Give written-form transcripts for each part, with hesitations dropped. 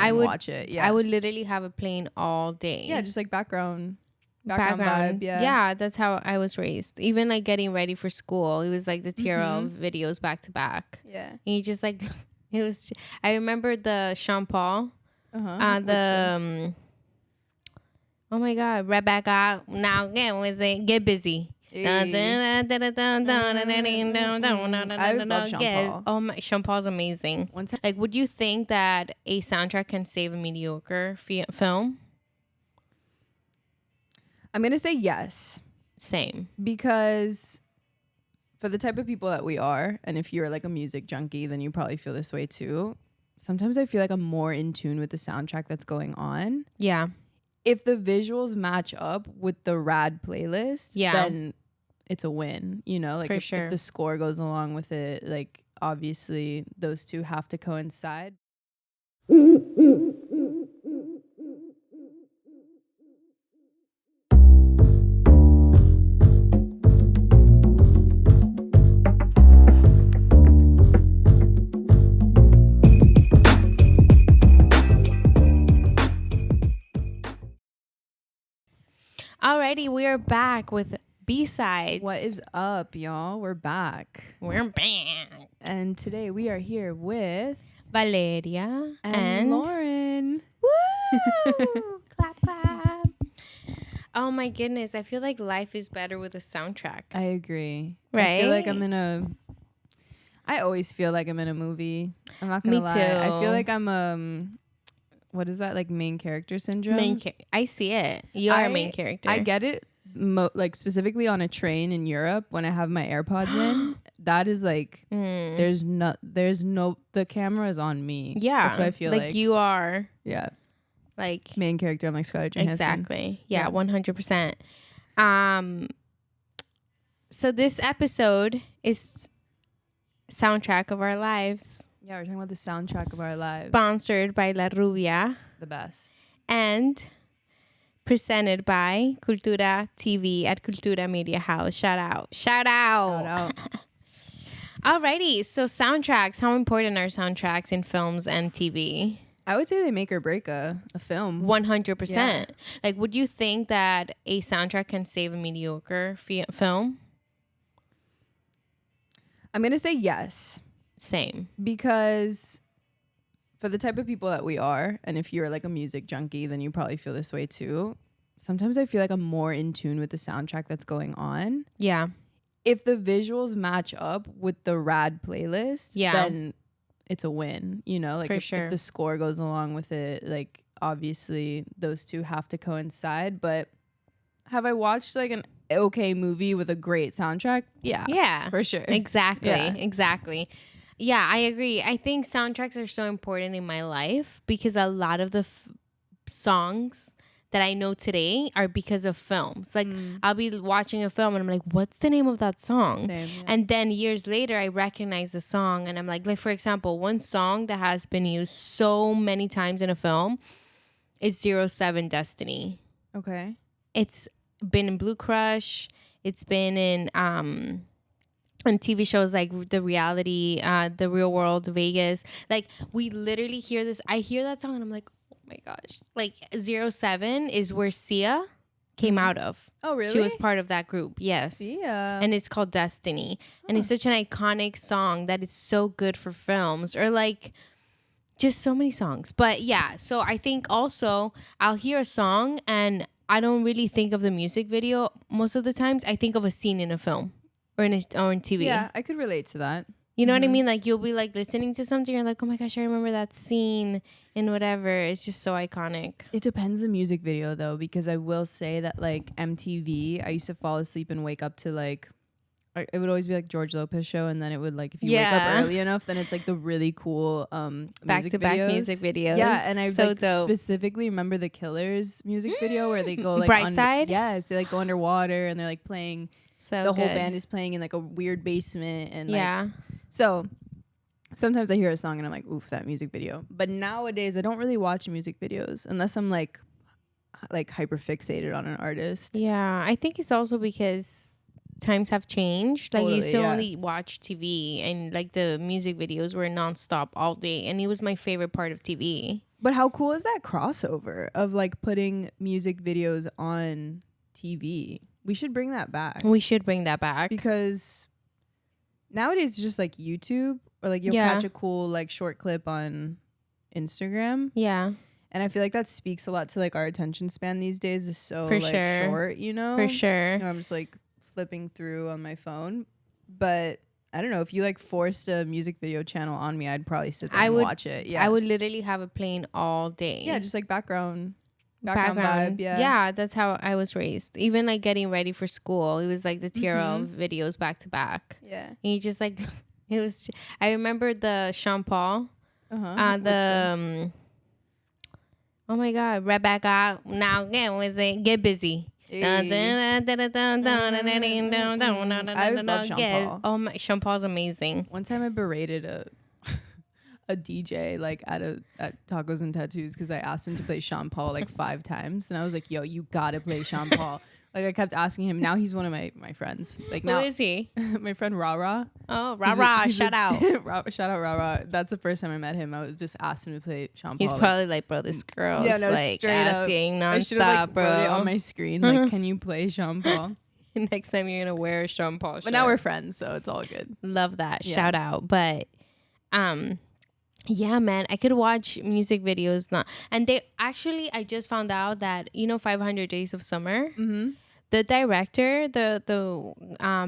and watch it. Yeah, I would literally have it playing all day. Yeah, just like background vibe. Yeah, that's how I was raised. Even like getting ready for school, it was like the TRL videos back to back. Yeah, and you just like it was. I remember the Sean Paul. Oh my God, Rebecca. Now get busy. I love Sean Paul. Oh my, Sean Paul's amazing. Like, would you think that a soundtrack can save a mediocre film? I'm gonna say yes. Same. Because for the type of people that we are, and if you're like a music junkie, then you probably feel this way too. Sometimes I feel like I'm more in tune with the soundtrack that's going on. Yeah. If the visuals match up with the rad playlist, then it's a win. You know, like if the score goes along with it, like obviously those two have to coincide. Alrighty, we are back with B-sides. What is up, y'all? We're back. And today we are here with Valeria and Lauren. Woo! Clap, clap. Oh my goodness. I feel like life is better with a soundtrack. I agree. Right? I feel like I always feel like I'm in a movie. I'm not going to lie. Me too. I feel like I'm what is that, like main character syndrome? I see it. You are a main character. I get it, like specifically on a train in Europe when I have my AirPods in. That is like, there's no, the camera is on me. Yeah, that's what I feel like. You are. Yeah, like main character. I'm like Scarlett Johansson. Exactly. Yeah, 100%. So this episode is soundtrack of our lives. Yeah, we're talking about the soundtrack of our lives. Sponsored by La Rubia. The best. And presented by Cultura TV at Cultura Media House. Shout out. Alrighty. So soundtracks. How important are soundtracks in films and TV? I would say they make or break a film. 100%. Yeah. Like, would you think that a soundtrack can save a mediocre film? I'm going to say yes. Same. Because for the type of people that we are, and if you're like a music junkie, then you probably feel this way too. Sometimes I feel like I'm more in tune with the soundtrack that's going on. Yeah. If the visuals match up with the rad playlist, then it's a win. You know, like if the score goes along with it, like obviously those two have to coincide. But have I watched like an okay movie with a great soundtrack? Yeah, for sure. Exactly. Yeah, I agree. I think soundtracks are so important in my life because a lot of the songs that I know today are because of films. Like I'll be watching a film and I'm like, what's the name of that song? Same, yeah. And then years later, I recognize the song and I'm like for example, one song that has been used so many times in a film is 07 Destiny. Okay. It's been in Blue Crush. It's been in on TV shows like The Reality, The Real World, Vegas. Like we literally hear this. I hear that song and I'm like, oh my gosh. Like 07 is where Sia came out of. Oh, really? She was part of that group. Yes. Sia. And it's called Destiny. And it's such an iconic song that is so good for films or like just so many songs. But yeah, so I think also I'll hear a song and I don't really think of the music video most of the times. I think of a scene in a film. Or in TV. Yeah, I could relate to that. You know what I mean? Like you'll be like listening to something, you're like, oh my gosh, I remember that scene in whatever. It's just so iconic. It depends the music video though, because I will say that like MTV, I used to fall asleep and wake up to like, it would always be like George Lopez show, and then it would like if you wake up early enough, then it's like the really cool back-to-back music videos. Yeah, and I so like dope. Specifically remember the Killers music video where they go like Bright Side. Yes, they like go underwater and they're like playing. So the good. whole band is playing in like a weird basement and like, so sometimes I hear a song and I'm like, oof, that music video. But nowadays I don't really watch music videos unless I'm like hyper fixated on an artist. Yeah, I think it's also because times have changed. Like totally, you still only watch TV and like the music videos were nonstop all day, and it was my favorite part of TV. But how cool is that crossover of like putting music videos on TV? We should bring that back. Because nowadays it's just like YouTube, or like you'll catch a cool like short clip on Instagram. Yeah. And I feel like that speaks a lot to like our attention span these days is so short, you know? For sure. You know, I'm just like flipping through on my phone. But I don't know, if you like forced a music video channel on me, I'd probably sit there and watch it. Yeah. I would literally have it playing all day. Yeah, just like background vibe. Yeah, that's how I was raised. Even like getting ready for school, it was like the TRL videos back to back. Yeah. And you just like it was I remember the Sean Paul. Oh my God, Rebecca, now get busy. I love Sean Paul. Oh my, Sean Paul's amazing. One time I berated a DJ like at Tacos and Tattoos because I asked him to play Sean Paul like 5 times, and I was like, yo, you gotta play Sean Paul. Like I kept asking him. Now he's one of my friends. Like now, who is he? My friend Rara. Oh, Rara! Shout out! Shout out Rara. That's the first time I met him. I was just asked him to play Sean Paul. He's probably like, bro, this girl is like asking nonstop, like, bro. Wrote it on my screen, like, can you play Sean Paul? Next time you're gonna wear a Sean Paul shirt. But now we're friends, so it's all good. Love that. Yeah. Shout out. But yeah, man, I could watch music videos now. And I just found out that 500 Days of Summer. Mm-hmm. The director, the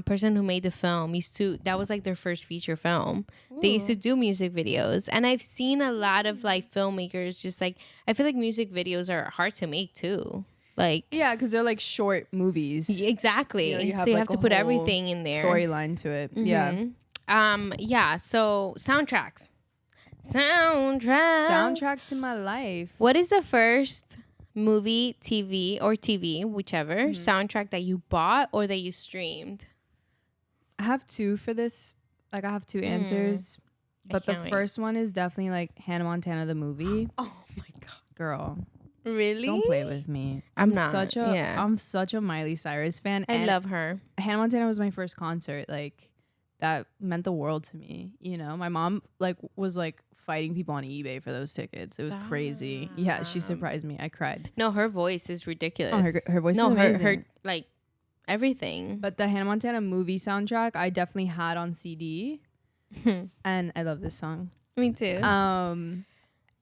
person who made the film that was like their first feature film. Ooh. They used to do music videos, and I've seen a lot of like filmmakers just like, I feel like music videos are hard to make too. Like, yeah, because they're like short movies. Exactly. You have to put everything in there. Storyline to it. Mm-hmm. Yeah. Yeah. So soundtrack to my life. What is the first movie, TV, whichever soundtrack that you bought or that you streamed? I have 2 for this. Like I have 2 answers, but the first one is definitely like Hannah Montana the movie. Oh my God, girl! Really? Don't play with me. I'm such a Miley Cyrus fan. I love her. Hannah Montana was my first concert. Like that meant the world to me. You know, my mom like was like fighting people on eBay for those tickets. It was crazy. Yeah, she surprised me. I cried. No, her voice is ridiculous. Oh, her voice is amazing. her like everything. But the Hannah Montana movie soundtrack I definitely had on CD. And I love this song. Me too. And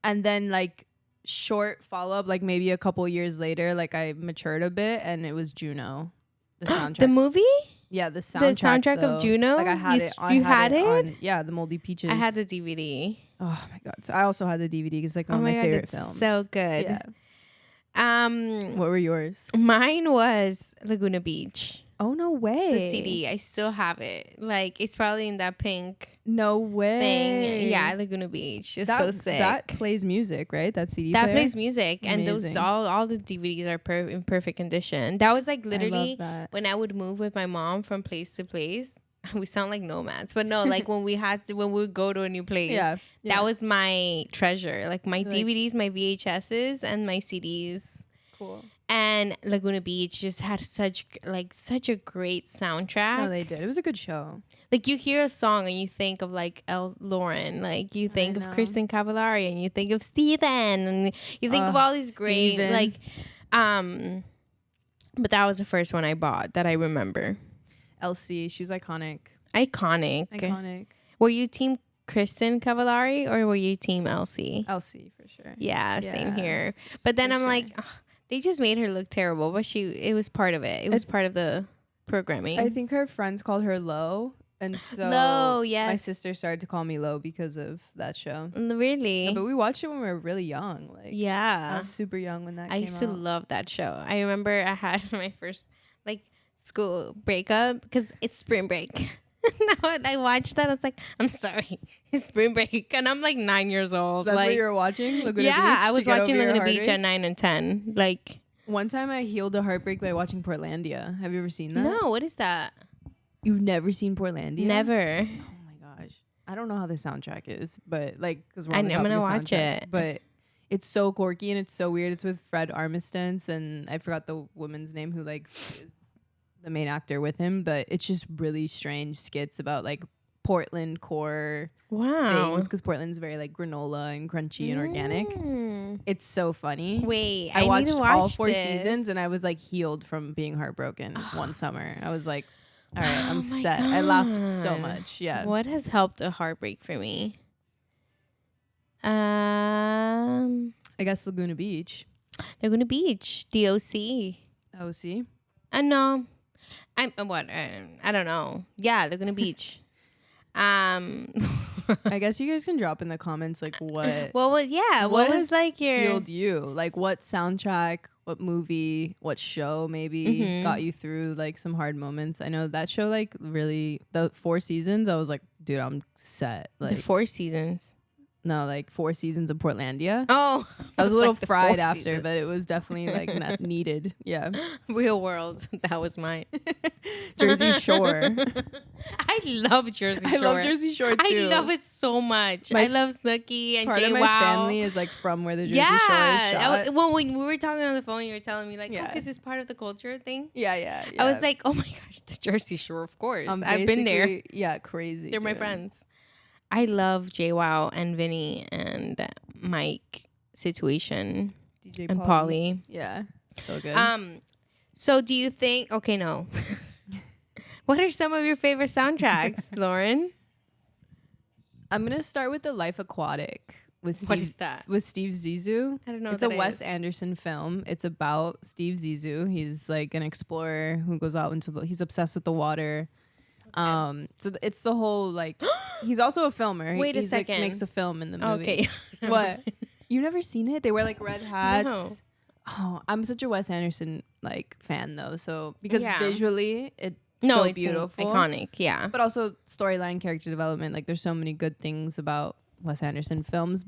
then like short follow-up, like maybe a couple years later, like I matured a bit, and it was Juno. The soundtrack. The movie? Yeah, the soundtrack. The soundtrack of Juno? Like I had it. You had it? Yeah, the Moldy Peaches. I had the DVD. Oh my God. So I also had the DVD because like one of my favorite films. So good. Yeah. What were yours? Mine was Laguna Beach. Oh, no way. The CD. I still have it. Like it's probably in that pink. No way. Thing. Yeah, Laguna Beach. It's so sick. That plays music, right? That CD player? That plays music. Amazing. And those all the DVDs are in perfect condition. That was like literally when I would move with my mom from place to place. We sound like nomads, but no, like when we would go to a new place, that was my treasure. Like my DVDs, my VHSs, and my CDs. Cool. And Laguna Beach just had such a great soundtrack. No, they did. It was a good show. Like you hear a song and you think of like Lauren, like you think of Kristen Cavallari, and you think of Steven, and you think of all these great but that was the first one I bought that I remember. LC, she was iconic. Iconic. Were you team Kristen Cavallari or were you team LC? LC for sure. Yeah, same here. But then I'm like, they just made her look terrible, but it was part of it. It was part of the programming. I think her friends called her Lo, and so Lo, yes. My sister started to call me Lo because of that show. Really? Yeah, but we watched it when we were really young. Like, yeah, I was super young when that came out. I used to love that show. I remember I had my first school breakup because it's spring break. Now I watched that, I was like, I'm sorry, it's spring break, and I'm like 9 years old. That's what you were watching? Laguna Beach? I was watching Laguna Beach at 9 and 10. Like one time, I healed a heartbreak by watching Portlandia. Have you ever seen that? No, what is that? You've never seen Portlandia? Never. Oh my gosh, I don't know how the soundtrack is, but like because I'm gonna watch it. But it's so quirky and it's so weird. It's with Fred Armistance, and I forgot the woman's name who like is the main actor with him, but it's just really strange skits about like Portland core things, because Portland's very like granola and crunchy and organic. It's so funny. Wait, I watched all 4 seasons and I was like healed from being heartbroken one summer. I was like, all right, I'm set. God. I laughed so much. Yeah. What has helped a heartbreak for me? I guess Laguna Beach. Laguna Beach. DOC. OC. No. I don't know. Yeah, Laguna Beach. I guess you guys can drop in the comments like what was like your healed you? Like what soundtrack, what movie, what show maybe got you through like some hard moments? I know that show like really the 4 seasons. I was like, dude, I'm set. Like the 4 seasons. No, like 4 seasons of Portlandia. Oh, I was a little like fried after, seasons. But it was definitely like not needed. Yeah. Real World. That was mine. Jersey Shore. I love Jersey Shore. I love Jersey Shore too. I love it so much. I love Snooki and Jay. Part of my family is like from where the Jersey Shore is shot. Well, when we were talking on the phone, you were telling me like, oh, because it's part of the culture thing. Yeah. I was like, oh my gosh, the Jersey Shore, of course. I've been there. Yeah, crazy. They're my friends. I love JWoww and Vinny and Mike situation DJ and Polly. Yeah, so good. So do you think? Okay, no. What are some of your favorite soundtracks, Lauren? I'm gonna start with The Life Aquatic with Steve. What is that? With Steve Zissou. I don't know. It's a Wes Anderson film. It's about Steve Zissou. He's like an explorer who goes out into he's obsessed with the water. So it's the whole like he's also a filmer. Wait a second. Like, makes a film in the movie. Okay. What? You've never seen it? They wear like red hats. No. Oh, I'm such a Wes Anderson like fan though. So because visually it's so beautiful, iconic, yeah. But also storyline, character development. Like there's so many good things about Wes Anderson films,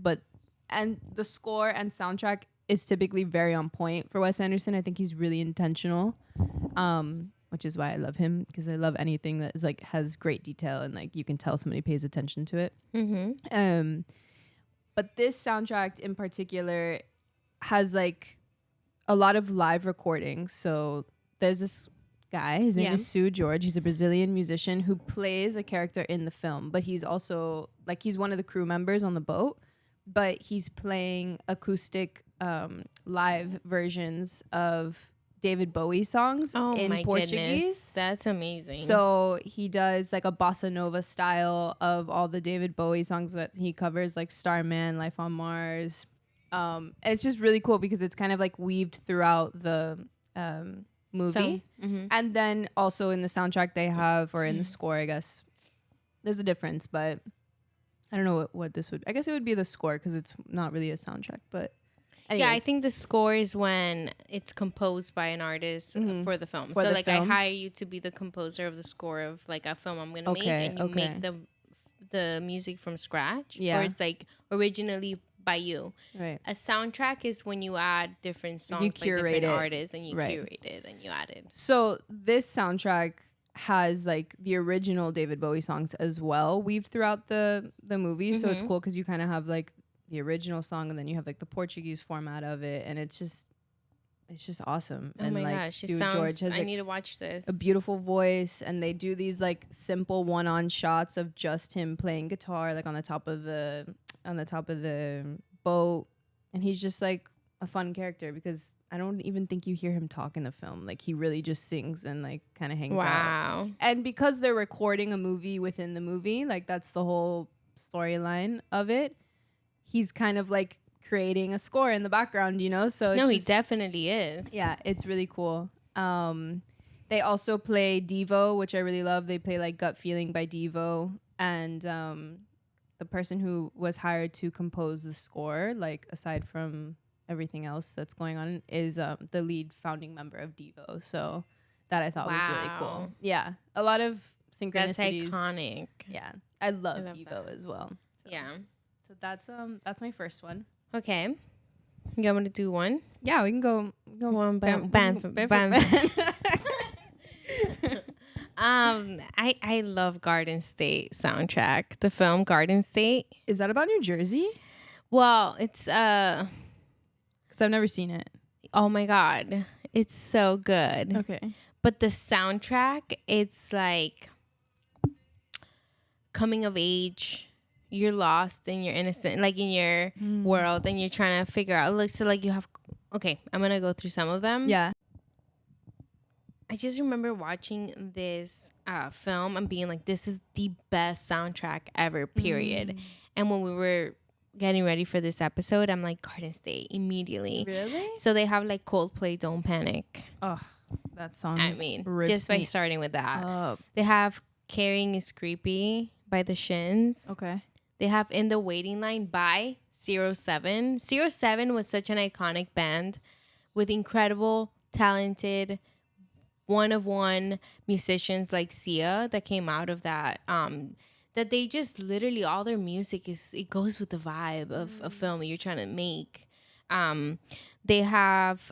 and the score and soundtrack is typically very on point for Wes Anderson. I think he's really intentional. Which is why I love him, because I love anything that is like has great detail and like you can tell somebody pays attention to it. But this soundtrack in particular has like a lot of live recordings. So there's this guy, his name is Sue George. He's a Brazilian musician who plays a character in the film, but he's also like he's one of the crew members on the boat, but he's playing acoustic live versions of David Bowie songs in Portuguese. Goodness. That's amazing. So he does like a bossa nova style of all the David Bowie songs that he covers, like Starman, Life on Mars. And it's just really cool because it's kind of like weaved throughout the movie. And then also in the soundtrack they have, or in the score, I guess there's a difference, but I don't know what this would, I guess it would be the score because it's not really a soundtrack, but anyways. Yeah, I think the score is when it's composed by an artist for the film. So like film? I hire you to be the composer of the score of like a film I'm gonna make, and you make the music from scratch. Yeah. Or it's like originally by you. Right. A soundtrack is when you add different songs by different artists and you curate it and you add it. So this soundtrack has like the original David Bowie songs as well weaved throughout the movie. So it's cool because you kind of have like the original song and then you have like the Portuguese format of it, and it's just awesome. Oh and my like gosh, George has I need to watch this. A beautiful voice, and they do these like simple one-on shots of just him playing guitar like on the top of the boat, and he's just like a fun character because I don't even think you hear him talk in the film. Like he really just sings and like kind of hangs out. Wow. And because they're recording a movie within the movie, like that's the whole storyline of it. He's kind of like creating a score in the background, you know? So no, he definitely is. Yeah, it's really cool. They also play Devo, which I really love. They play like Gut Feeling by Devo. And the person who was hired to compose the score, like aside from everything else that's going on, is the lead founding member of Devo. So that I thought was really cool. Yeah, a lot of synchronicities. That's iconic. Yeah, I love Devo as well. So. Yeah. So that's my first one. Okay. You want me to do one? Yeah, we can go one band. I love Garden State soundtrack. The film Garden State. Is that about New Jersey? Well, it's because I've never seen it. Oh my God. It's so good. Okay. But the soundtrack, it's like coming of age. You're lost and you're innocent, like in your world, and you're trying to figure out. Look, so like you have. Okay, I'm gonna go through some of them. Yeah. I just remember watching this film and being like, "This is the best soundtrack ever." Period. And when we were getting ready for this episode, I'm like, Garden State immediately. Really? So they have like Coldplay, Don't Panic. Oh, that song. I mean, just by starting with that. They have Caring is Creepy by the Shins. Okay. They have In the Waiting Line by 07. 07 was such an iconic band with incredible, talented, one-of-one musicians like Sia that came out of that. That they just literally, all their music it goes with the vibe of a film you're trying to make. They have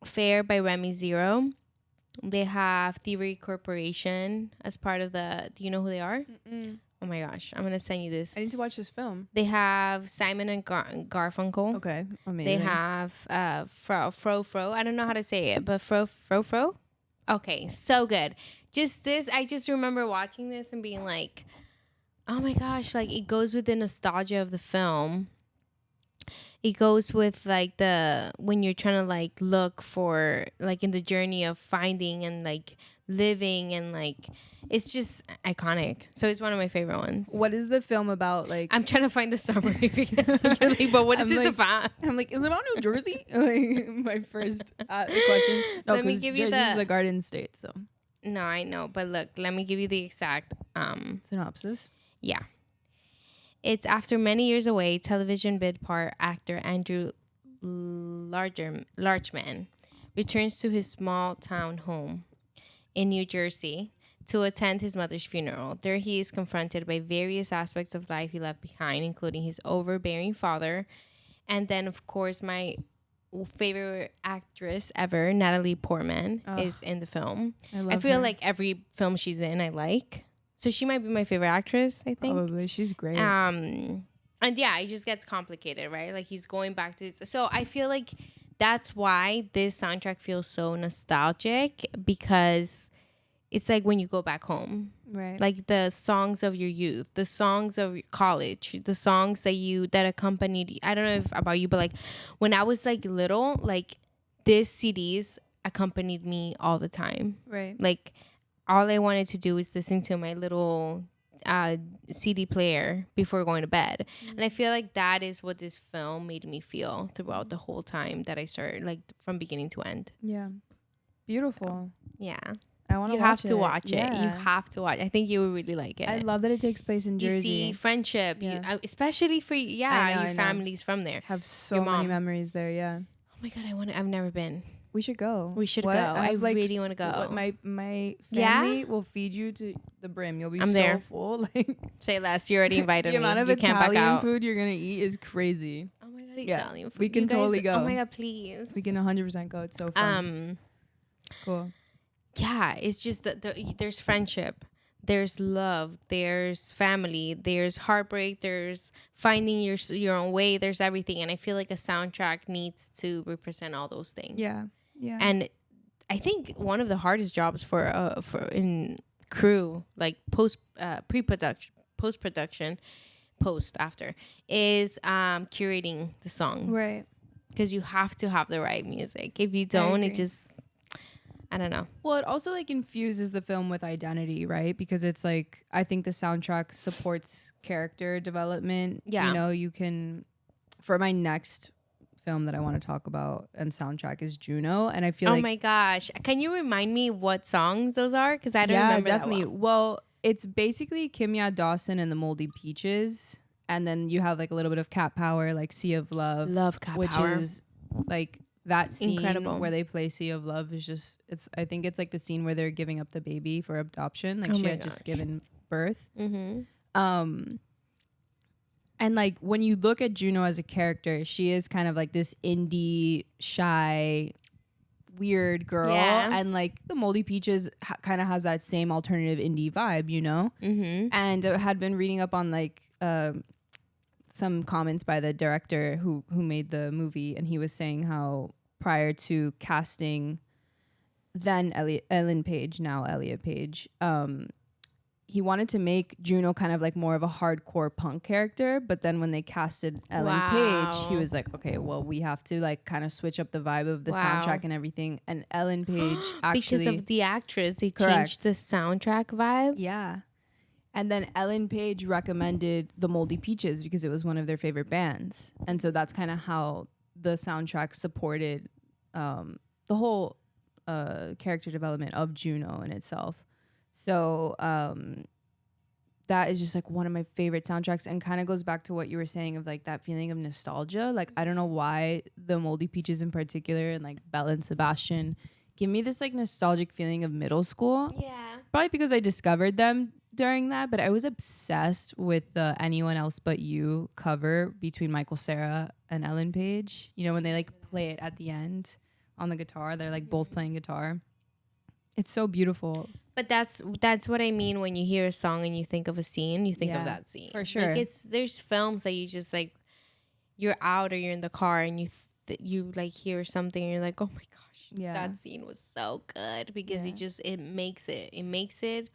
Fair by Remy Zero. They have Thievery Corporation as part of the. Do you know who they are? Oh my gosh, I'm gonna send you this. I need to watch this film. They have Simon and Garfunkel. Okay, amazing. They have Fro. I don't know how to say it, but Fro. Okay, so good. Just this, I just remember watching this and being like, oh my gosh, like it goes with the nostalgia of the film. It goes with like when you're trying to like look for like in the journey of finding and like living, and like it's just iconic. So it's one of my favorite ones. What is the film about? Like, I'm trying to find the summary because you're like, but what is this about? I'm like, is it about New Jersey? Like my first question. No, let me give you Jersey's the Garden State. So no, I know, but look, let me give you the exact synopsis. Yeah. It's after many years away, television bid part actor Andrew Larchman returns to his small town home in New Jersey to attend his mother's funeral. There he is confronted by various aspects of life he left behind, including his overbearing father. And then, of course, my favorite actress ever, Natalie Portman, is in the film. I feel like every film she's in, I like. So she might be my favorite actress, I think. Probably. She's great. And yeah, it just gets complicated, right? Like he's going back to his... So I feel like that's why this soundtrack feels so nostalgic, because it's like when you go back home. Right. Like the songs of your youth, the songs of your college, the songs that accompanied you. I don't know about you, but like when I was like little, like these CDs accompanied me all the time. Right. Like all I wanted to do was listen to my little CD player before going to bed. And I feel like that is what this film made me feel throughout the whole time that I started, like from beginning to end. Yeah. Beautiful. So, yeah. I want to watch it. You have to watch it. You have to watch. I think you would really like it. I love that it takes place in Jersey. You see friendship, especially for your family's from there. Have so many memories there. Yeah. Oh my God, I've never been. We should go. We should go. I really want to go. My family will feed you to the brim. You'll be so full. Like, say less. You already invited me. The amount of Italian food you're gonna eat is crazy. Oh my God, Italian food. We can totally go. Oh my God, please. We can 100% go. It's so fun. Cool. Yeah, it's just that there's friendship, there's love, there's family, there's heartbreak, there's finding your own way, there's everything. And I feel like a soundtrack needs to represent all those things. Yeah. Yeah. And I think one of the hardest jobs for in crew, like post-production, post after, is curating the songs. Right. Because you have to have the right music. If you don't, it just... I don't know. Well, it also like infuses the film with identity, right? Because it's like, I think the soundtrack supports character development. Yeah. You know, you can, for my next film that I want to talk about and soundtrack is Juno. And I feel like... Oh my gosh. Can you remind me what songs those are? Because I don't remember definitely. That well, it's basically Kimya Dawson and the Moldy Peaches. And then you have like a little bit of Cat Power, like Sea of Love. Love Cat Power. Which is like... That scene where they play Sea of Love is just, I think it's like the scene where they're giving up the baby for adoption. Like she had just given birth. Mm-hmm. And like when you look at Juno as a character, she is kind of like this indie, shy, weird girl. Yeah. And like the Moldy Peaches kind of has that same alternative indie vibe, you know? Mm-hmm. And I had been reading up on like, some comments by the director who made the movie, and he was saying how prior to casting then Ellen Page, now Elliot Page, he wanted to make Juno kind of like more of a hardcore punk character, but then when they casted Ellen Page, he was like, okay, well, we have to like kind of switch up the vibe of the soundtrack and everything. And Ellen Page actually, because of the actress, they changed the soundtrack vibe. Yeah. And then Ellen Page recommended the Moldy Peaches because it was one of their favorite bands. And so that's kind of how the soundtrack supported the whole character development of Juno in itself. So that is just like one of my favorite soundtracks, and kind of goes back to what you were saying of like that feeling of nostalgia. Like, I don't know why the Moldy Peaches in particular and like Belle and Sebastian give me this like nostalgic feeling of middle school. Yeah. Probably because I discovered them during that, but I was obsessed with the Anyone Else But You cover between Michael Cera and Ellen Page. You know, when they like play it at the end on the guitar, they're like both playing guitar. It's so beautiful. But that's what I mean when you hear a song and you think of a scene, you think of that scene. For sure. Like there's films that you just like, you're out or you're in the car and you like hear something and you're like, oh my gosh, that scene was so good, because it makes it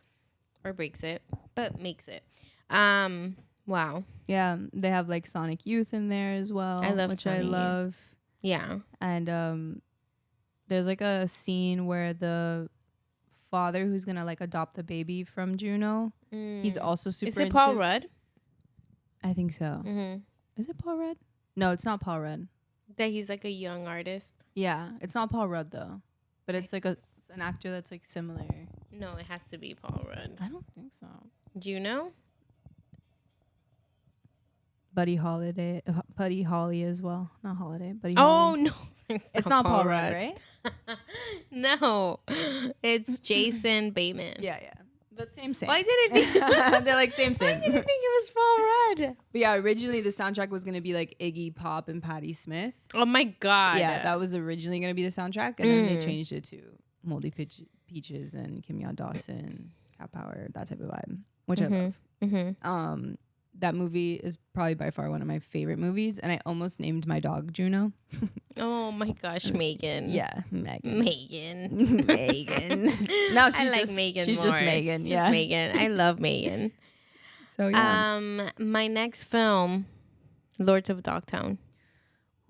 or breaks it, but makes it. Wow. Yeah, they have like Sonic Youth in there as well. I love which Sonic I love. Youth. Yeah. And there's like a scene where the father who's gonna like adopt the baby from Juno, he's also super. Is it Paul Rudd? I think so. Mm-hmm. Is it Paul Rudd? No, it's not Paul Rudd. That he's like a young artist. Yeah, it's not Paul Rudd though, but it's like an actor that's like similar. No, it has to be Paul Rudd. I don't think so. Juno? Buddy Holly as well. Not Holiday, Buddy Holly. Oh no, it's not Paul Rudd, right? No, it's Jason Bateman. Yeah. But same. Why did I think they're like same? Why did I think it was Paul Rudd? But yeah, originally the soundtrack was gonna be like Iggy Pop and Patti Smith. Oh my god! Yeah, that was originally gonna be the soundtrack, and then they changed it to Moldy Peaches and Kim Yaw Dawson, Cat Power, that type of vibe, which I love. Mm-hmm. That movie is probably by far one of my favorite movies, and I almost named my dog Juno. Oh my gosh, Megan. Yeah, Megan. No, she's like Megan. She's just Megan. She's Megan. I love Megan. So yeah. My next film, Lords of Dogtown.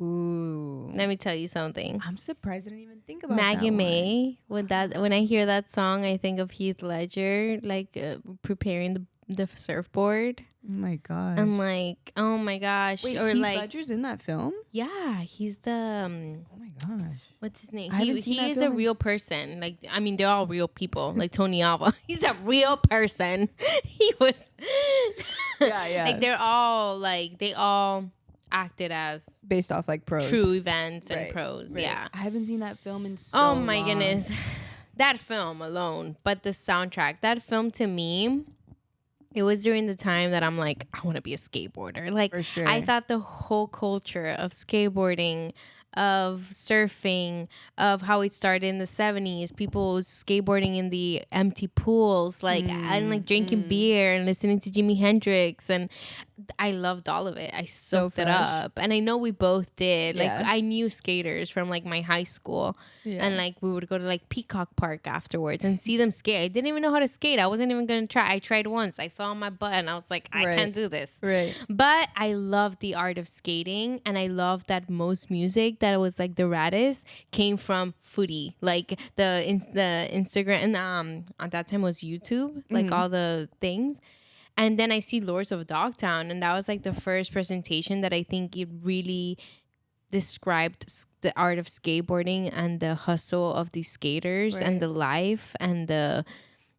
Ooh. Let me tell you something. I'm surprised I didn't even think about Maggie that May. When I hear that song, I think of Heath Ledger, like preparing the surfboard. Oh my gosh. I'm like, oh my gosh. Wait, or Heath like Ledger's in that film? Yeah, he's the oh my gosh. What's his name? He is a real person. Like, I mean, they're all real people. Like Tony Alva. He's a real person. He was Yeah. Like they all acted as based off like pros. True events and pros. Right. Yeah. I haven't seen that film in so long. Oh my goodness. That film alone, but the soundtrack, that film to me, it was during the time that I'm like, I want to be a skateboarder. Like, for sure. I thought the whole culture of skateboarding, of surfing, of how it started in the 70s, people skateboarding in the empty pools, like, and like drinking beer and listening to Jimi Hendrix. And I loved all of it. I soaked it up. And I know we both did. Like, I knew skaters from like my high school. Yeah. And like we would go to like Peacock Park afterwards and see them skate. I didn't even know how to skate. I wasn't even going to try. I tried once. I fell on my butt and I was like, I can't do this. Right. But I loved the art of skating. And I loved that most music that was like the raddest came from footy. Like the Instagram. And at that time was YouTube. Like all the things. And then I see Lords of Dogtown, and that was like the first presentation that I think it really described the art of skateboarding and the hustle of these skaters and the life and the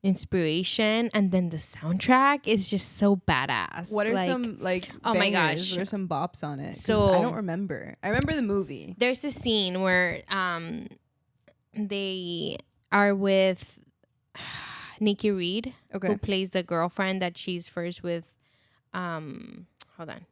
inspiration. And then the soundtrack is just so badass. What are some like oh bangers? my gosh, what are some bops on it? So I don't remember. I remember the movie. There's a scene where they are with Nikki Reed, who plays the girlfriend that she's first with. Hold on.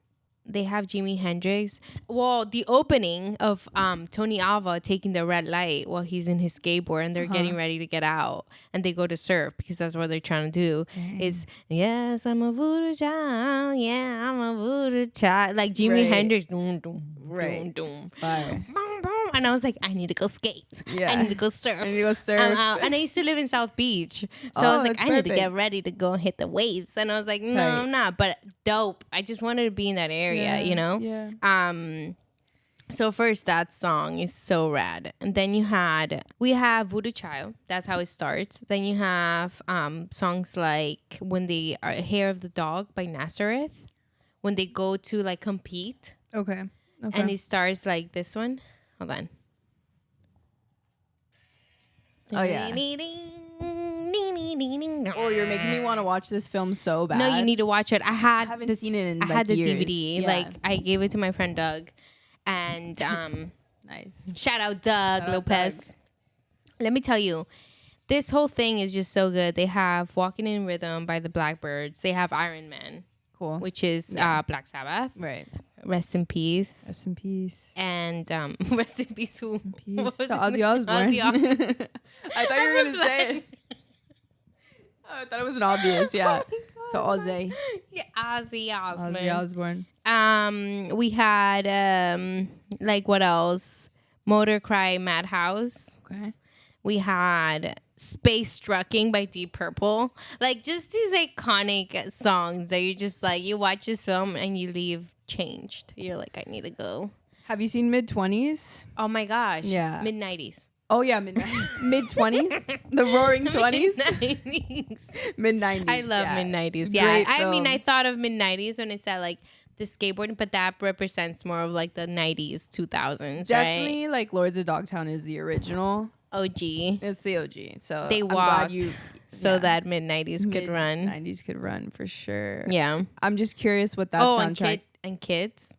They have Jimi Hendrix. Well, the opening of Tony Alva taking the red light while he's in his skateboard and they're getting ready to get out and they go to surf because that's what they're trying to do. It's, yes, I'm a voodoo child. Yeah, I'm a voodoo child. Like Jimi Hendrix. Doom, doom, doom, doom. Fire. Boom, boom. and I was like, I need to go skate. Yeah. I need to go surf. I need to go surf. And I used to live in South Beach. So I was like, I need to get ready to go hit the waves. And I was like, no, I'm not. But dope. I just wanted to be in that area, you know? Yeah. So first, that song is so rad. And then we have Voodoo Child. That's how it starts. Then you have songs like When the Hair of the Dog by Nazareth. When they go to like compete. Okay. And it starts like this one. Hold on. Oh, yeah. Oh, you're making me want to watch this film so bad. No, you need to watch it. I haven't seen it in I had the years. DVD. Yeah. Like, I gave it to my friend Doug. And nice. Shout out Doug Lopez. Doug. Let me tell you, this whole thing is just so good. They have Walking in Rhythm by the Blackbirds. They have Iron Man. Cool. Which is Black Sabbath. Right. Rest in peace. Rest in peace. And rest in peace. Who? Rest in peace. To Ozzy Osbourne. Ozzy Osbourne. I thought you were gonna say it. Oh, I thought it was an obvious. Yeah. So Ozzy. Yeah, Ozzy Osbourne. Ozzy Osbourne. We had like what else? Motor Cry Madhouse. Okay. We had Space Trucking by Deep Purple. Like, just these iconic songs that you just like, you watch this film and you leave changed. You're like, I need to go. Have you seen Mid-20s? Oh my gosh. Yeah. Mid-90s. Oh yeah, mid-20s? The roaring 20s? Mid-90s. I love mid-90s. Yeah. I mean, I thought of mid-90s when it's at like the skateboarding, but that represents more of like the 90s, 2000s, Definitely, right? Like Lords of Dogtown is the original. OG. It's the OG. So they walked that mid-90s could run. 90s could run for sure. Yeah. I'm just curious what that soundtrack. And Kids.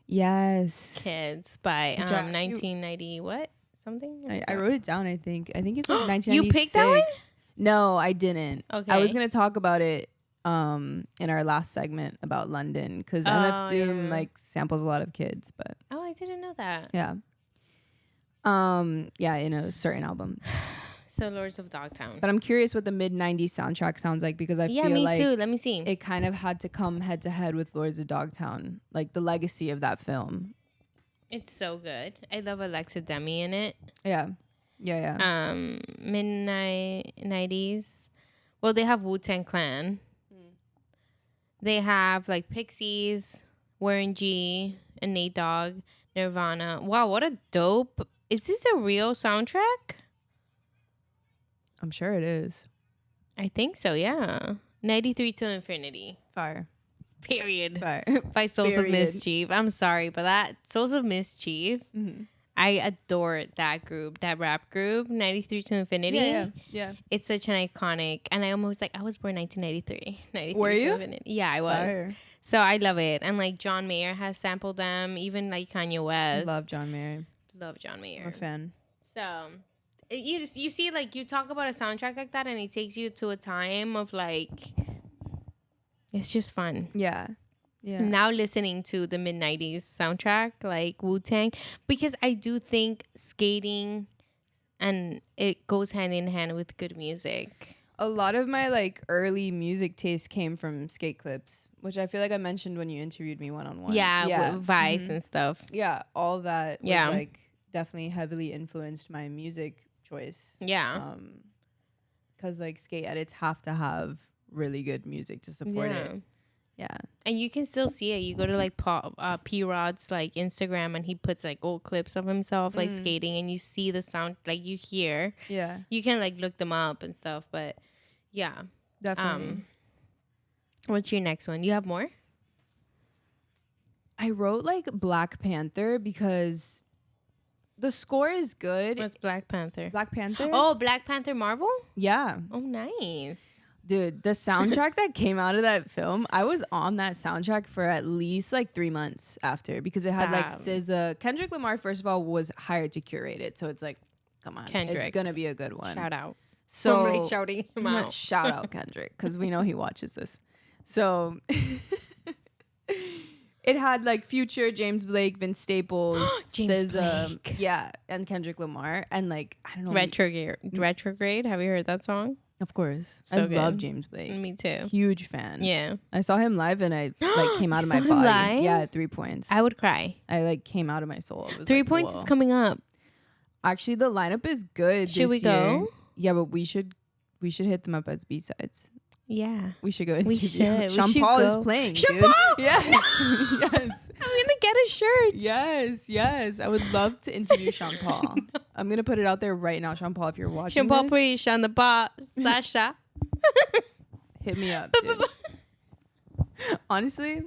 Yes. Kids by 1990 what? Something? I wrote it down, I think. I think it's like 1996. You picked that one? No, I didn't. Okay. I was going to talk about it in our last segment about London because MF Doom like samples a lot of Kids, but I didn't know that. Yeah. Yeah, in a certain album. So Lords of Dogtown. But I'm curious what the mid-90s soundtrack sounds like because I feel me like too. Let me see. It kind of had to come head to head with Lords of Dogtown, like the legacy of that film. It's so good. I love Alexa Demi in it. Yeah. Mid-90s. Well, they have Wu-Tang Clan. They have like Pixies, Warren G, and Nate Dogg, Nirvana. Wow, what a dope. Is this a real soundtrack? I'm sure it is. I think so, yeah. 93 Till Infinity. Fire. Period. Fire. By Souls of Mischief. I'm sorry, but that Souls of Mischief, I adore that group, that rap group, 93 Till Infinity. Yeah. It's such an iconic, and I almost I was born 1993. 93 Were you? Infinity. Yeah, I was. Fire. So I love it. And like John Mayer has sampled them, even like Kanye West. Love John Mayer. Love John Mayer. I'm a fan. So you see like you talk about a soundtrack like that and it takes you to a time of like it's just fun. Yeah. Now listening to the mid-90s soundtrack like Wu-Tang, because I do think skating and it goes hand in hand with good music. A lot of my like early music taste came from skate clips, which I feel like I mentioned when you interviewed me one-on-one. Yeah. Vice and stuff. Yeah, all that was like definitely heavily influenced my music choice. Yeah. Because like skate edits have to have really good music to support it. Yeah. And you can still see it. You go to like P-Rod's like Instagram and he puts like old clips of himself like skating and you see the sound, like you hear. Yeah. You can like look them up and stuff, but yeah. Definitely. What's your next one? You have more? I wrote like Black Panther because the score is good. What's Black Panther? Black Panther? Oh, Black Panther Marvel? Yeah. Oh, nice. Dude, the soundtrack that came out of that film, I was on that soundtrack for at least like 3 months after because it had like SZA. Kendrick Lamar, first of all, was hired to curate it. So it's like, come on. Kendrick. It's going to be a good one. Shout out. So I'm like shouting him out. Shout out Kendrick because we know he watches this. So it had like Future, James Blake, Vince Staples, SZA, yeah, and Kendrick Lamar, and like I don't know. Retrograde. Have you heard that song? Of course, so I love James Blake. Me too. Huge fan. Yeah, I saw him live and I like came out of my body. Live? Yeah, 3 points. I would cry. I like came out of my soul. 3 points is coming up. Actually, the lineup is good. Should we go? Yeah, but we should hit them up as B-sides. Yeah, we should go interview. We should. Sean Paul is playing. Sean Paul. Yes, yes. I'm gonna get a shirt. Yes. I would love to interview Sean Paul. I'm gonna put it out there right now, Sean Paul. If you're watching, Sean Paul, please, Sean the Paul, Sasha, hit me up. Dude. Honestly,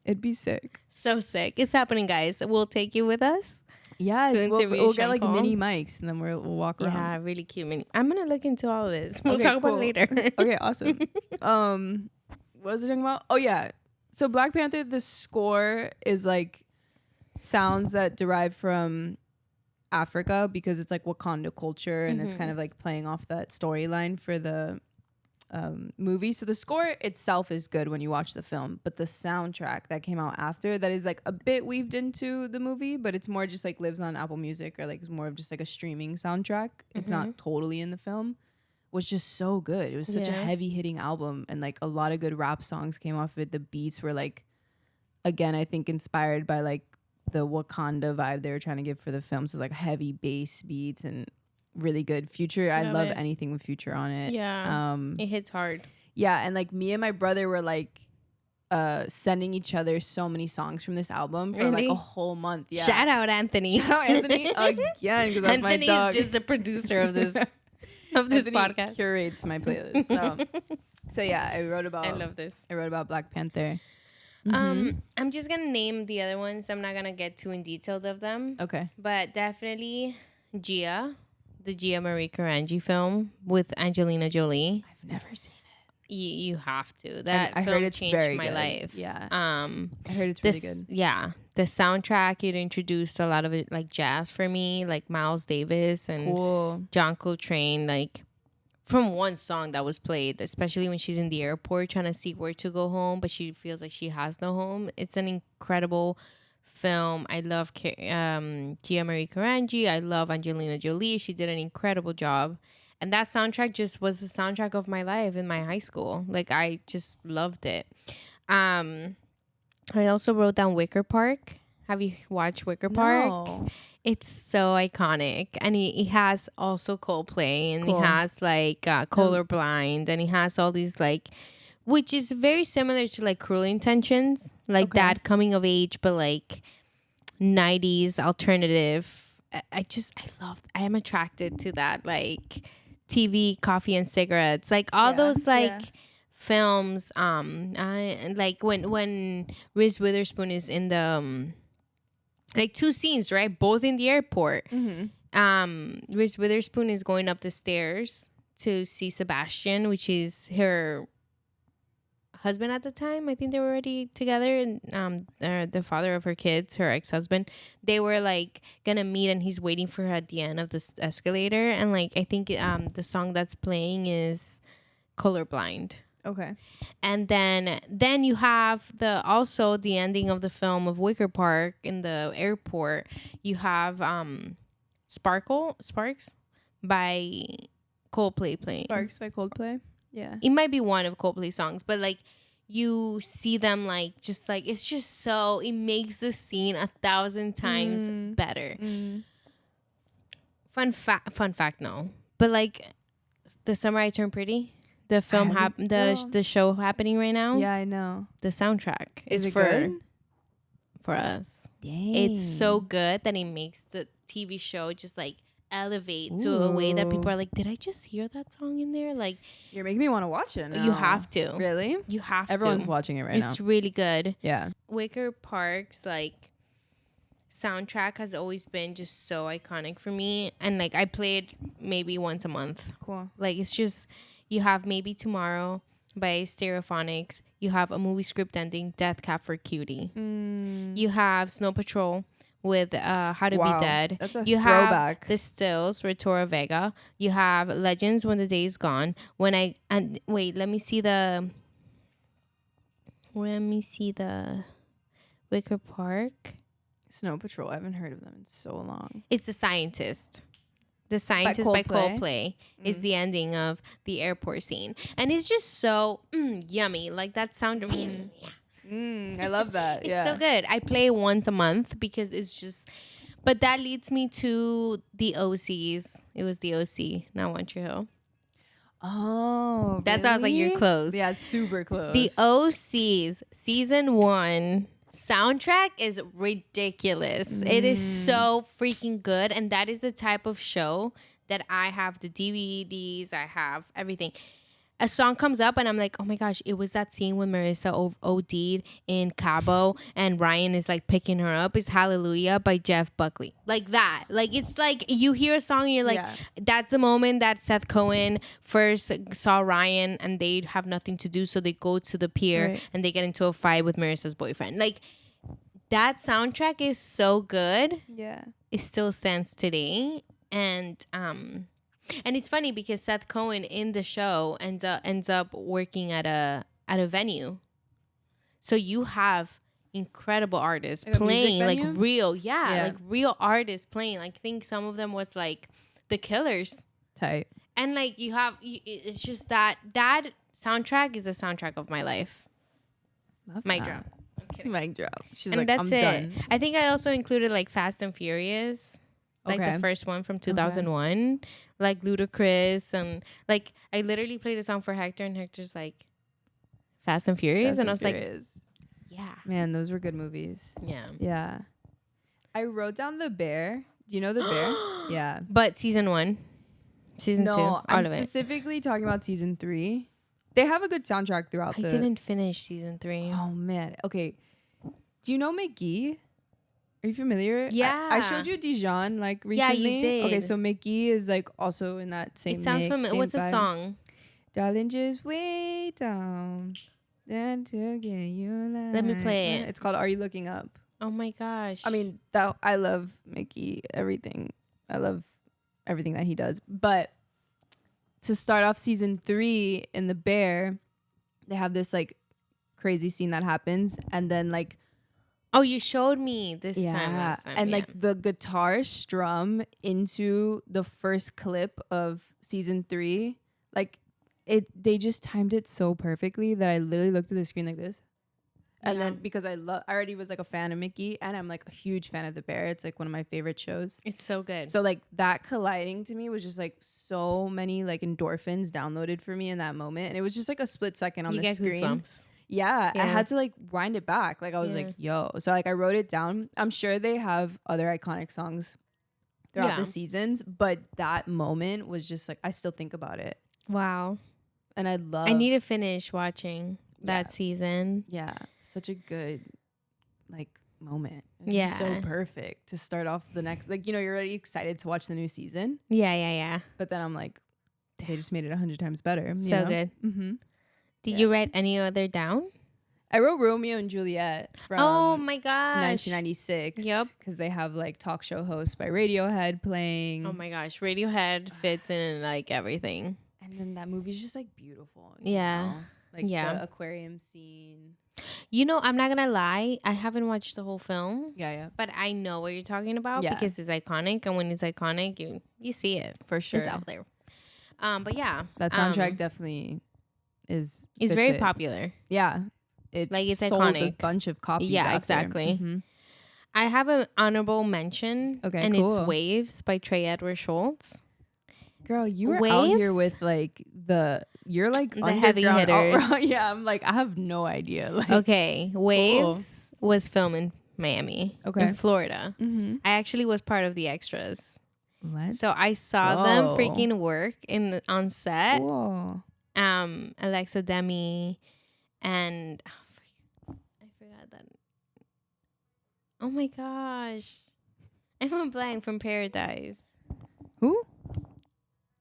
it'd be sick. So sick. It's happening, guys. We'll take you with us. Yes, we'll get like mini mics and then we'll walk around. Yeah, really cute mini. I'm gonna look into all of this. We'll talk about it later. Okay, awesome. What was I talking about? Oh yeah. So Black Panther, the score is like sounds that derive from Africa because it's like Wakanda culture and it's kind of like playing off that storyline for the movie. So the score itself is good when you watch the film, but the soundtrack that came out after that is like a bit weaved into the movie, but it's more just like lives on Apple Music or like it's more of just like a streaming soundtrack. It's not totally in the film. Was just so good. It was such a heavy hitting album and like a lot of good rap songs came off of it. The beats were like, again, I think inspired by like the Wakanda vibe they were trying to give for the film. So like heavy bass beats and really good. Future, I love anything with Future on it. Yeah, it hits hard. Yeah, and like me and my brother were like sending each other so many songs from this album for like a whole month. Yeah, shout out Anthony. Shout out Anthony again because that's my dog. Anthony's just the producer of this podcast. Curates my playlist. So yeah, I wrote about. I love this. I wrote about Black Panther. I'm just gonna name the other ones. I'm not gonna get too in detail of them. Okay, but definitely Gia. The Gia Marie Carangi film with Angelina Jolie. I've never seen it. You have to. That I film heard it's changed very my good. life. Yeah. I heard it's really good. Yeah. The soundtrack, it introduced a lot of it like jazz for me, like Miles Davis and John Coltrane, like from one song that was played, especially when she's in the airport trying to see where to go home, but she feels like she has no home. It's an incredible film. I love Gia Marie Carangi. I love Angelina Jolie. She did an incredible job. And that soundtrack just was the soundtrack of my life in my high school. Like, I just loved it. I also wrote down Wicker Park. Have you watched Wicker Park? No. It's so iconic. And he has also Coldplay. And he has, like, Colorblind. And he has all these, like... Which is very similar to like Cruel Intentions, like that coming of age, but like 90s alternative. I am attracted to that, like TV, coffee, and cigarettes, like all those like films. Like when Reese Witherspoon is in the like two scenes, right? Both in the airport. Reese Witherspoon is going up the stairs to see Sebastian, which is her husband at the time. I think they were already together, and the father of her kids, her ex-husband, they were like gonna meet, and he's waiting for her at the end of this escalator, and like I think the song that's playing is Colorblind. Okay. And then you have the ending of the film of Wicker Park in the airport. You have Sparks by Coldplay playing. Sparks by Coldplay. Yeah. It might be one of Coldplay songs, but like you see them like just like it's just so it makes the scene 1,000 times better. Fun fact, no. But like The Summer I Turned Pretty, the film the show happening right now. Yeah, I know. The soundtrack is good for us. Dang. It's so good that it makes the TV show just like elevate to a way that people are like, did I just hear that song in there? Like, you're making me want to watch it now. You have to. Really? You have Everyone's to. watching it right now. It's really good. Yeah. Wicker Park's like soundtrack has always been just so iconic for me, and like I played maybe once a month. Cool. Like it's just, you have Maybe Tomorrow by Stereophonics. You have A Movie Script Ending, Death Cab for Cutie. You have Snow Patrol with How to Be Dead. That's a have throwback. The Stills, Retora Vega. You have Legends, When the Day Is Gone. Let me see the Wicker Park. Snow Patrol. I haven't heard of them in so long. It's The Scientist. The Scientist by Coldplay is the ending of the airport scene. And it's just so yummy. Like that sound. I love that. It's so good. I play once a month because it's just... But that leads me to the OCs. It was the OC, not One Tree Hill. Oh, that's how I was like, you're close. Yeah, it's super close. The OCs season 1 soundtrack is ridiculous. It is so freaking good, and that is the type of show that I have the DVDs. I have everything. A song comes up and I'm like, oh my gosh, it was that scene when Marissa OD'd in Cabo and Ryan is like picking her up. It's Hallelujah by Jeff Buckley. Like that. Like, it's like you hear a song and you're like, that's the moment that Seth Cohen first saw Ryan and they have nothing to do. So they go to the pier and they get into a fight with Marissa's boyfriend. Like, that soundtrack is so good. Yeah. It still stands today. And it's funny because Seth Cohen in the show ends up working at a venue. So you have incredible artists like playing, like real, like real artists playing. Like, I think some of them was like The Killers. Tight. And like it's just that soundtrack is the soundtrack of my life. Mic drop. I'm kidding. Mic drop. She's and like, that's I'm done. I think I also included like Fast and Furious. Like the first one from 2001, like Ludacris, and like I literally played a song for Hector, and Hector's like, Fast and Furious, and I was like, yeah, man, those were good movies. Yeah. I wrote down The Bear. Do you know The Bear? Yeah, but season 1, season 2, all I'm of it. Specifically talking about season 3. They have a good soundtrack throughout. I didn't finish season 3. Oh man. Okay. Do you know McGee? Are you familiar? Yeah. I showed you Dijon like recently. Yeah, you did. Okay, so McGee is like also in that same. It sounds familiar. What's the song? Darling, just way down. Then to get you alive. Let me play it. It's called Are You Looking Up? Oh my gosh. I mean, I love McGee, everything. I love everything that he does. But to start off season 3 in The Bear, they have this like crazy scene that happens, and then like. Oh, you showed me this time. Last time. And like the guitar strum into the first clip of season 3, like they just timed it so perfectly that I literally looked at the screen like this. And then because I already was like a fan of Mickey, and I'm like a huge fan of The Bear. It's like one of my favorite shows. It's so good. So like that colliding to me was just like so many like endorphins downloaded for me in that moment, and it was just like a split second on the screen. Goosebumps. Yeah, I had to like wind it back. Like I was like, yo. So like I wrote it down. I'm sure they have other iconic songs throughout the seasons, but that moment was just like, I still think about it. Wow. And I need to finish watching that season. Yeah. Such a good like moment. It's so perfect to start off the next, like, you know, you're already excited to watch the new season. Yeah. But then I'm like, they just made it 100 times better. So good. Mm-hmm. Did you write any other down? I wrote Romeo and Juliet from oh my gosh 1996. Yep. Because they have like talk show hosts by Radiohead playing. Oh my gosh. Radiohead fits in like everything. And then that movie's just like beautiful. Yeah. Know? Like the aquarium scene. You know, I'm not gonna lie. I haven't watched the whole film. Yeah. But I know what you're talking about because it's iconic. And when it's iconic, you see it. For sure. It's out there. But yeah. That soundtrack definitely is. It's very popular. Yeah. It's sold iconic. A bunch of copies. Yeah, exactly. Mm-hmm. I have an honorable mention. Okay, and cool. it's Waves by Trey Edward Schultz. Girl, you were out here with like you're like the heavy hitters. Yeah, I'm like, I have no idea. Like, okay, Waves was filmed in Miami, in Florida. Mm-hmm. I actually was part of the extras. So I saw them freaking work on set. Whoa. Alexa Demi and I forgot that. Oh my gosh, I went blank from Paradise. Who?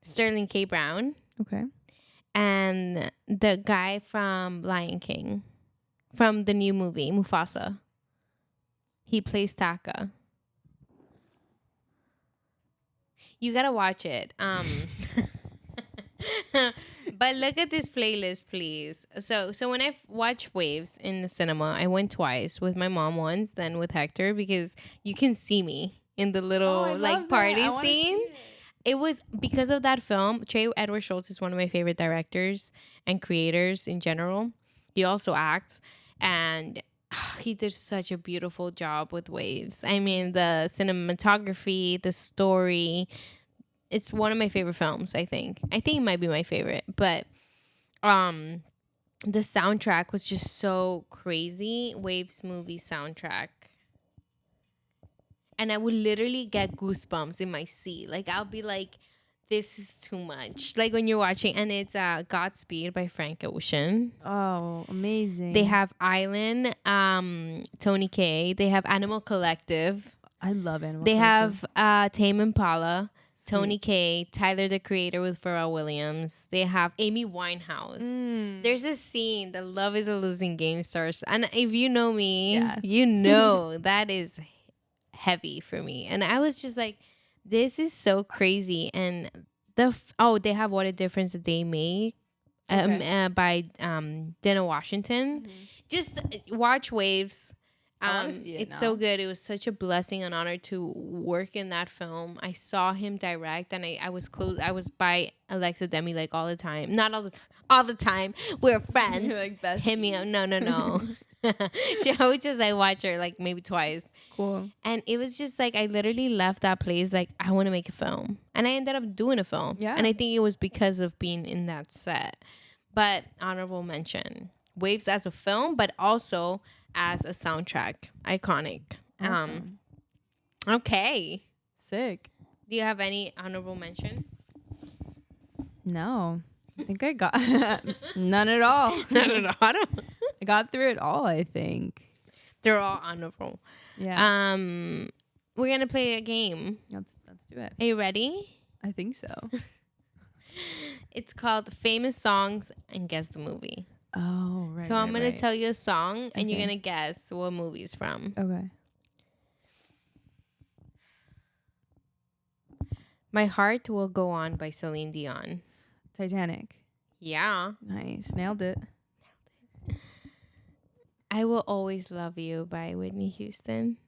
Sterling K. Brown. Okay. And the guy from Lion King, from the new movie Mufasa. He plays Taka. You gotta watch it. But look at this playlist, please. So when I watch Waves in the cinema, I went twice with my mom once, then with Hector, because you can see me in the little party scene. It was because of that film. Trey Edward Schultz is one of my favorite directors and creators in general. He also acts, and he did such a beautiful job with Waves. I mean, the cinematography, the story. It's one of my favorite films, I think. I think it might be my favorite. But the soundtrack was just so crazy. Waves movie soundtrack. And I would literally get goosebumps in my seat. Like, I'll be like, this is too much. Like, when you're watching, and it's Godspeed by Frank Ocean. Oh, amazing. They have Island, Tony Kaye. They have Animal Collective. I love Animal Collective. They have Tame Impala, Tony Kaye, Tyler, the Creator with Pharrell Williams. They have Amy Winehouse. There's a scene, the Love is a Losing Game starts. And if you know me, you know that is heavy for me. And I was just like, this is so crazy. And they have What a Difference a Day Made by Denzel Washington. Just watch Waves. It's so good. It was such a blessing and honor to work in that film. I saw him direct, and I was close. I was by Alexa Demi like all the time. Not all the time. All the time. We're friends. You're like best. Hit me up. No. I would just like watch her like maybe twice. Cool. And it was just like I literally left that place like I want to make a film, and I ended up doing a film. Yeah. And I think it was because of being in that set. But honorable mention, Waves as a film, but also as a soundtrack, iconic. Awesome. Okay. Sick. Do you have any honorable mention? No, I think I got none at all. None at all. I got through it all, I think. They're all honorable. Yeah. We're gonna play a game. Let's do it. Are you ready? I think so. It's called Famous Songs and Guess the Movie. Oh, right. So I'm gonna tell you a song, and you're gonna guess what movie it's from. Okay. My Heart Will Go On by Celine Dion. Titanic. Yeah. Nice. Nailed it. I Will Always Love You by Whitney Houston.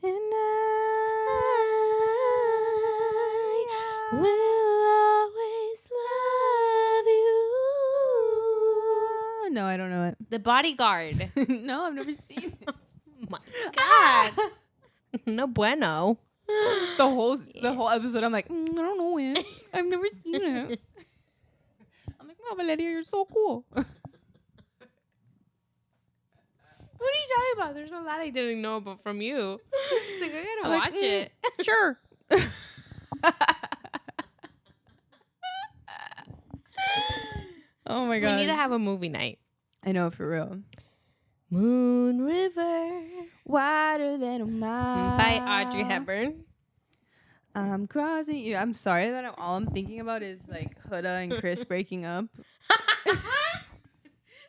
And I will always love you. No, I don't know it. The Bodyguard. No, I've never seen it. Oh my God. No bueno. The whole episode, I'm like, I don't know it. I've never seen it. I'm like, oh, Valeria, you're so cool. What are you talking about? There's a lot I didn't know about from you. It's like, I gotta watch it. Sure. Oh my God. We need to have a movie night. I know, for real. Moon River. Wider than a mile. By Audrey Hepburn. I'm crossing you. I'm sorry that all I'm thinking about is like Huda and Chris breaking up.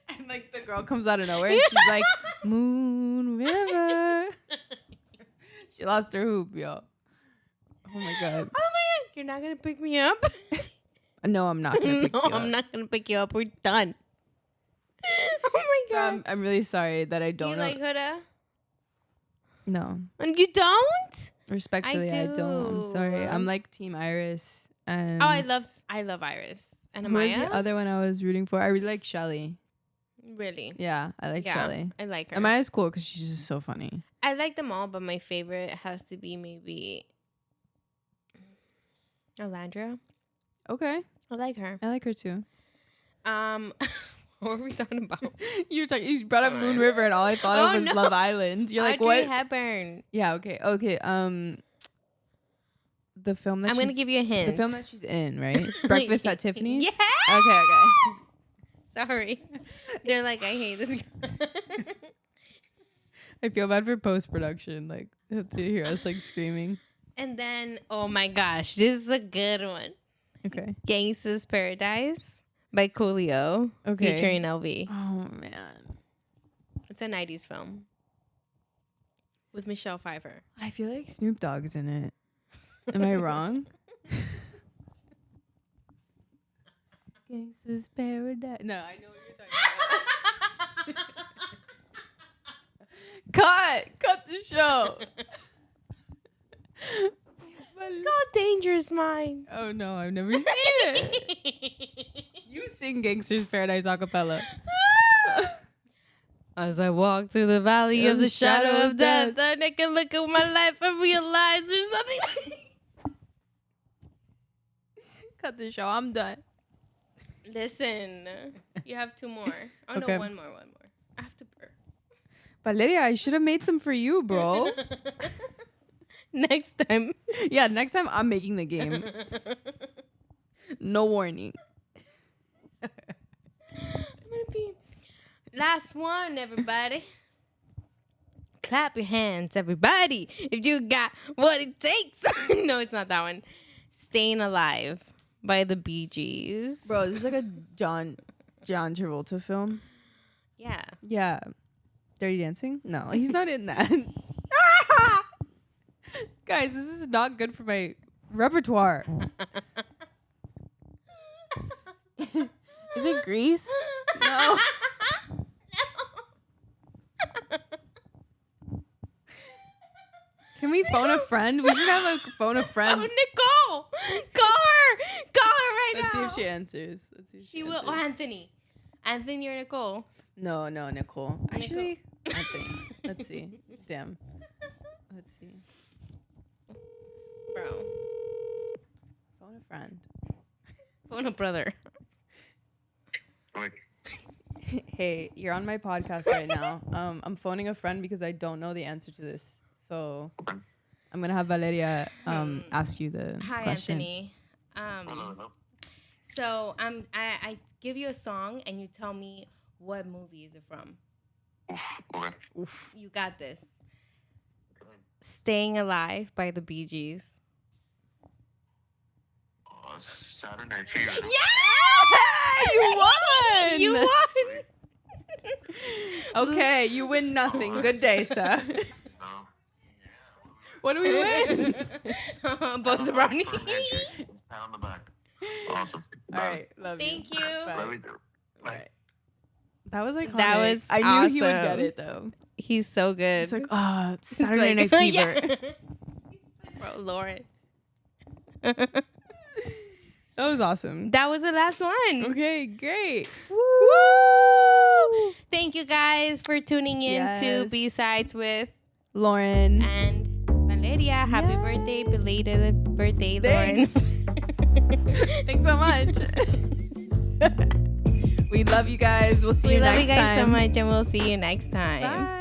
And like the girl comes out of nowhere and she's like, Moon River. She lost her hoop, yo. Oh my God. Oh my God. You're not going to pick me up? No, I'm not going to pick you up. No, I'm not going to pick you up. We're done. Oh my God. So I'm really sorry that I don't you know. like Huda? No. And you don't? Respectfully, I don't. I'm sorry. I'm like Team Iris. And I love Iris. And who was the other one I was rooting for? I really like Shelly. Really? Yeah, I like Shelly. I like her. Amaya's cool because she's just so funny. I like them all, but my favorite has to be maybe Alandra. Okay. I like her. I like her too. What were we talking about? You brought up Moon River, and all I thought of was Love Island. You're like, what? Audrey Hepburn. Yeah. Okay. The film that I'm gonna give you a hint. The film that she's in, right? Breakfast at Tiffany's. Yeah. Okay. Sorry. They're like, I hate this girl. I feel bad for post production. Like, they have to hear us like screaming. And then, oh my gosh, this is a good one. Okay. Gangsta's Paradise by Coolio. Okay. Featuring LV. Oh man. It's a 90s film. With Michelle Pfeiffer. I feel like Snoop Dogg's in it. Am I wrong? Gangsta's Paradise. No, I know what you're talking about. Cut the show. It's called Dangerous Minds. Oh no, I've never seen it. You sing Gangster's Paradise a cappella. As I walk through the valley of the shadow of death, and I can look at my life and realize there's nothing. Cut the show. I'm done. Listen, you have 2 more. Oh, okay. No, one more. I have to burp. Valeria, I should have made some for you, bro. Next time. Yeah, next time I'm making the game. No warning. I'm gonna be last one, everybody. Clap your hands, everybody, if you got what it takes. No, it's not that one. Staying Alive by the Bee Gees. Bro, is this like a John Travolta film? Yeah. Yeah. Dirty Dancing? No, he's not in that. Guys, this is not good for my repertoire. Is it Grease? No. Can we phone a friend? We should have a phone a friend. Oh, Nicole! Call her! Call her right Let's now. See if she answers. She will. Oh, Anthony. Anthony or Nicole? No, Nicole. Actually, Anthony. Let's see. Damn. Let's see. Bro. Phone a friend. Phone a brother. Hey, you're on my podcast right now. I'm phoning a friend because I don't know the answer to this. So I'm gonna have Valeria ask you the Hi, question. Anthony. So I give you a song and you tell me what movie is it from. Okay. Oof. You got this. Staying Alive by the Bee Gees. Saturday Night Fever. Yeah! You won! You won! Okay, you win nothing. Good day, sir. What do we win? Bugs Bunny. It's pat on the back. Awesome. All right, love you. Thank you. Bye. Bye. That was like that was I knew awesome. He would get it though. He's so good. He's like, Saturday Night Fever. Bro, Lauren. That was awesome. That was the last one. Okay, great. Woo! Thank you guys for tuning in to B-Sides with Lauren and Valeria. Happy birthday, belated birthday, Thanks. Lauren. Thanks so much. We love you guys. We'll see you next time. We love you guys so much, and we'll see you next time. Bye.